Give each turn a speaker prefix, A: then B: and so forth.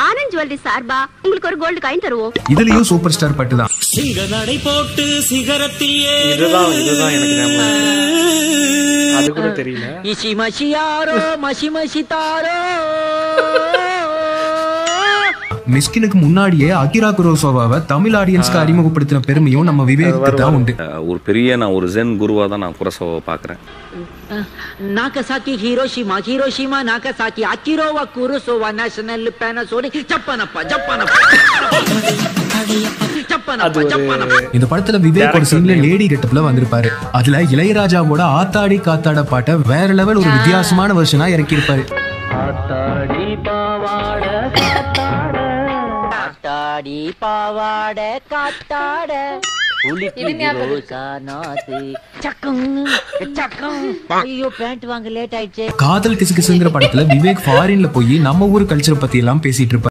A: Anand jewellery சார்பா உங்களுக்கு ஒரு கோல்டு காயின் தருவோம்.
B: இதுலயும் சூப்பர் ஸ்டார் பட்டு தான்.
C: சிங்க நடை போட்டு சிகரத்தில்
D: இதுதான் எனக்கு ஞாபகம். அது கூட தெரியல.
C: இசி மசியாரோ மசி மசிதாரோ.
B: மிஸ்கினுக்கு முன்னாடியே அகிரா குரோசோவாவை தமிழ் ஆடியன்ஸ்க்கு அறிமுகப்படுத்தின பெருமையும் நம்ம விவேக்கு தான் உண்டு.
E: ஒரு பெரிய நான் ஒரு ஜென் குருவா தான் நான் குரோசோவை பாக்குறேன்.
C: Nagasaki Hiroshima Hiroshima Nagasaki Akira Kurosawa national Panasonic ஜப்பானப்பா ஜப்பானப்பா ஜப்பானப்பா ஜப்பானப்பா.
B: இந்த படத்துல விவேக் ஒரு சீன்ல லேடி கெட்டப்ல வந்திருப்பாரு. அதுல இளையராஜாவோட ஆத்தாடி காத்தாட பாட்டை வேற லெவல் ஒரு வித்தியாசமான வெர்ஷனா இறக்கி இருப்பாரு.
C: ஆத்தாடி பாவாட காத்தாட ஆத்தாடி பாவாட காத்தாட ஐயோ பேண்ட் வாங்க லேட் ஆயிடுச்சு.
B: காதல் கிசுகிசுங்கிற படத்துல விவேக் ஃபாரின்ல போய் நம்ம ஊர் கல்ச்சர் பத்தி எல்லாம் பேசிட்டு இருப்பாரு.